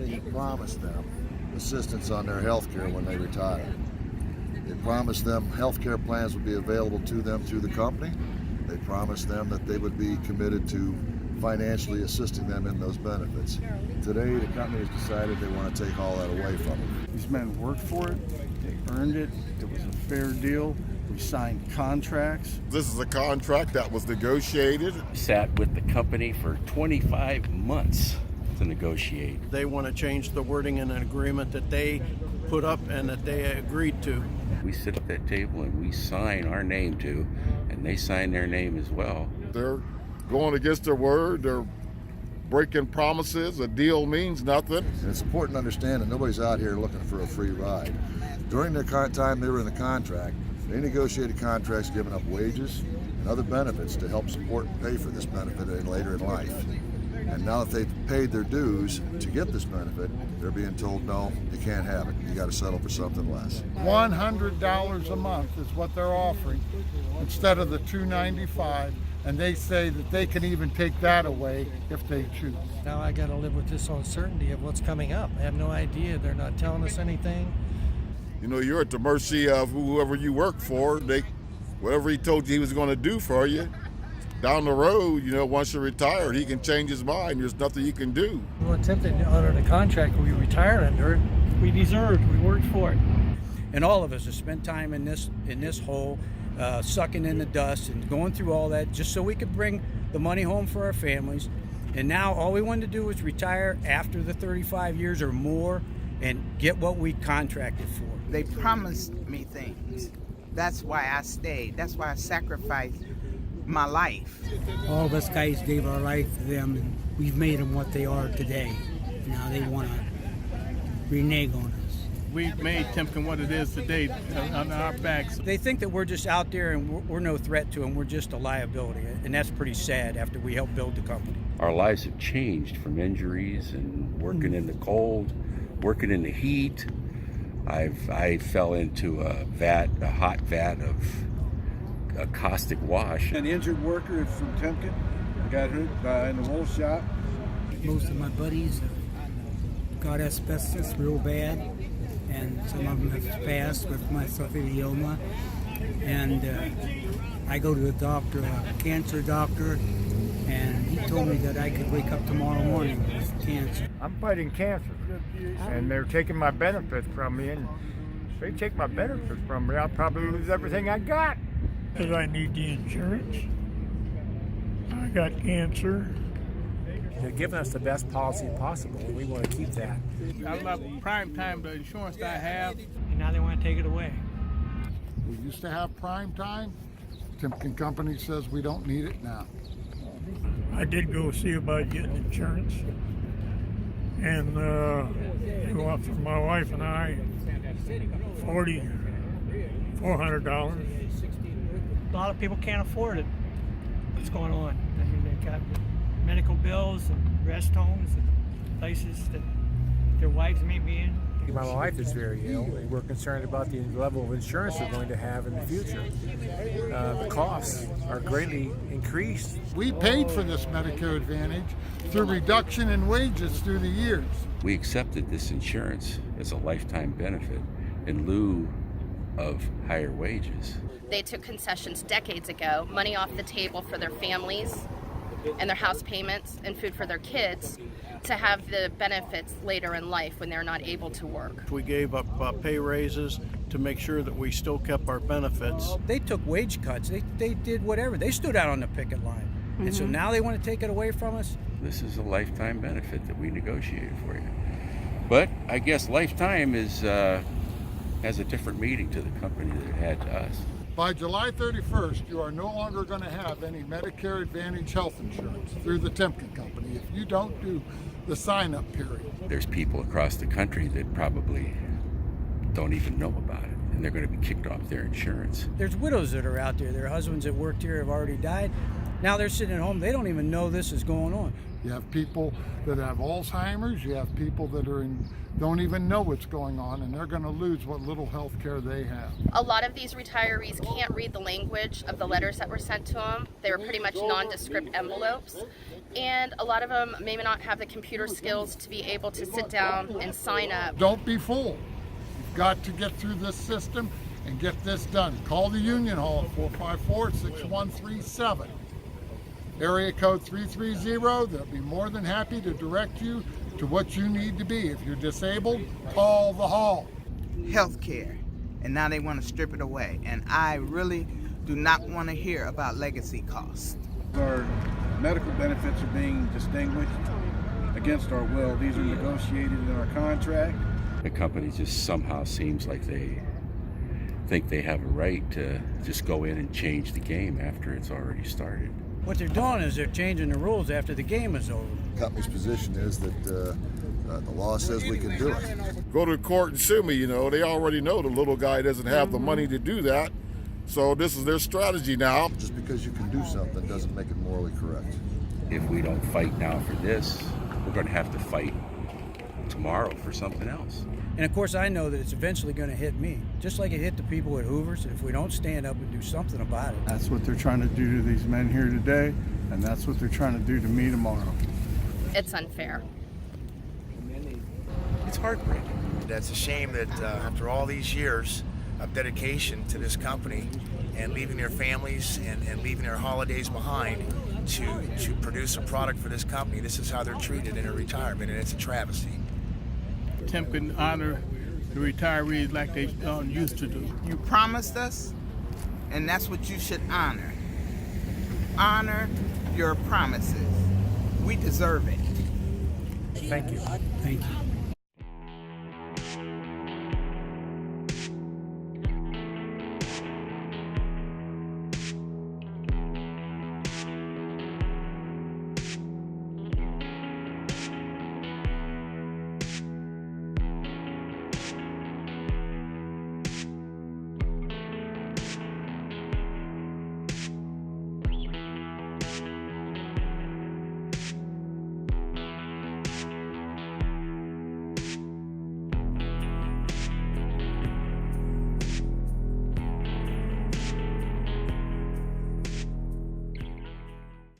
company promised them assistance on their health care when they retire. They promised them health care plans would be available to them through the company. They promised them that they would be committed to financially assisting them in those benefits. Today, the company has decided they want to take all that away from them. These men worked for it, they earned it, it was a fair deal, we signed contracts. This is a contract that was negotiated. Sat with the company for 25 months to negotiate. They want to change the wording in an agreement that they put up and that they agreed to. We sit at that table and we sign our name to, and they sign their name as well. They're going against their word. They're breaking promises. A deal means nothing. And it's important to understand that nobody's out here looking for a free ride. During the time they were in the contract, they negotiated contracts giving up wages and other benefits to help support and pay for this benefit later in life. And now that they've paid their dues to get this benefit, they're being told, no, you can't have it. You got to settle for something less. $100 a month is what they're offering instead of the $295, and they say that they can even take that away if they choose. Now I got to live with this uncertainty of what's coming up. I have no idea. They're not telling us anything. You know, you're at the mercy of whoever you work for. Whatever he told you he was going to do for you, down the road, you know, once you're retired, he can change his mind. There's nothing you can do. We're attempting to honor the contract we retired under. We deserved. We worked for it. And all of us have spent time in this hole, sucking in the dust and going through all that just so we could bring the money home for our families. And now all we wanted to do was retire after the 35 years or more and get what we contracted for. They promised me things. That's why I stayed. That's why I sacrificed my life. All of us guys gave our life to them, and we've made them what they are today. Now they want to renege on us. We've made Timken what it is today on our backs. They think that we're just out there and we're no threat to them. We're just a liability, and that's pretty sad after we helped build the company. Our lives have changed from injuries and working in the cold, working in the heat. I fell into a hot vat of a caustic wash. An injured worker from Timken got hurt in the wool shop. Most of my buddies have got asbestos real bad, and some of them have passed with mesothelioma. And I go to the doctor, a cancer doctor, and he told me that I could wake up tomorrow morning with cancer. I'm fighting cancer, and they're taking my benefits from me, and if they take my benefits from me, I'll probably lose everything I got. Because I need the insurance. I got cancer. They're giving us the best policy possible, and we want to keep that. I love prime time, the insurance that I have. And now they want to take it away. We used to have prime time. Timken Company says we don't need it now. I did go see about getting insurance. And they want for my wife and I $400. A lot of people can't afford it. What's going on? I mean, they've got medical bills and rest homes and places that their wives may be in. My wife is very ill, and we're concerned about the level of insurance we're going to have in the future. The costs are greatly increased. We paid for this Medicare Advantage through reduction in wages through the years. We accepted this insurance as a lifetime benefit in lieu of higher wages. They took concessions decades ago, money off the table for their families and their house payments and food for their kids to have the benefits later in life when they're not able to work. We gave up pay raises to make sure that we still kept our benefits. They took wage cuts. They did whatever. They stood out on the picket line. Mm-hmm. And so now they want to take it away from us? This is a lifetime benefit that we negotiated for you. But I guess lifetime has a different meaning to the company than it had to us. By July 31st, you are no longer going to have any Medicare Advantage health insurance through the Timken Company if you don't do the sign-up period. There's people across the country that probably don't even know about it, and they're going to be kicked off their insurance. There's widows that are out there. Their husbands that worked here have already died. Now they're sitting at home. They don't even know this is going on. You have people that have Alzheimer's. You have people that don't even know what's going on, and they're going to lose what little health care they have. A lot of these retirees can't read the language of the letters that were sent to them. They were pretty much nondescript envelopes. And a lot of them may not have the computer skills to be able to sit down and sign up. Don't be fooled. You've got to get through this system and get this done. Call the Union Hall at 454-6137. Area code 330. They'll be more than happy to direct you to what you need to be. If you're disabled, call the hall. Health care, and now they want to strip it away. And I really do not want to hear about legacy costs. Our medical benefits are being distinguished against our will. These are negotiated in our contract. The company just somehow seems like they think they have a right to just go in and change the game after it's already started. What they're doing is they're changing the rules after the game is over. The company's position is that the law says we can do it. Go to court and sue me, they already know the little guy doesn't have the money to do that. So this is their strategy now. Just because you can do something doesn't make it morally correct. If we don't fight now for this, we're going to have to fight tomorrow for something else. And of course I know that it's eventually going to hit me, just like it hit the people at Hoover's. If we don't stand up and do something about it. That's what they're trying to do to these men here today, and that's what they're trying to do to me tomorrow. It's unfair. It's heartbreaking. That's a shame that after all these years of dedication to this company and leaving their families and leaving their holidays behind to produce a product for this company, this is how they're treated in a retirement, and it's a travesty. Timken honor the retirees like they used to do. You promised us, and that's what you should honor. Honor your promises. We deserve it. Thank you. Thank you.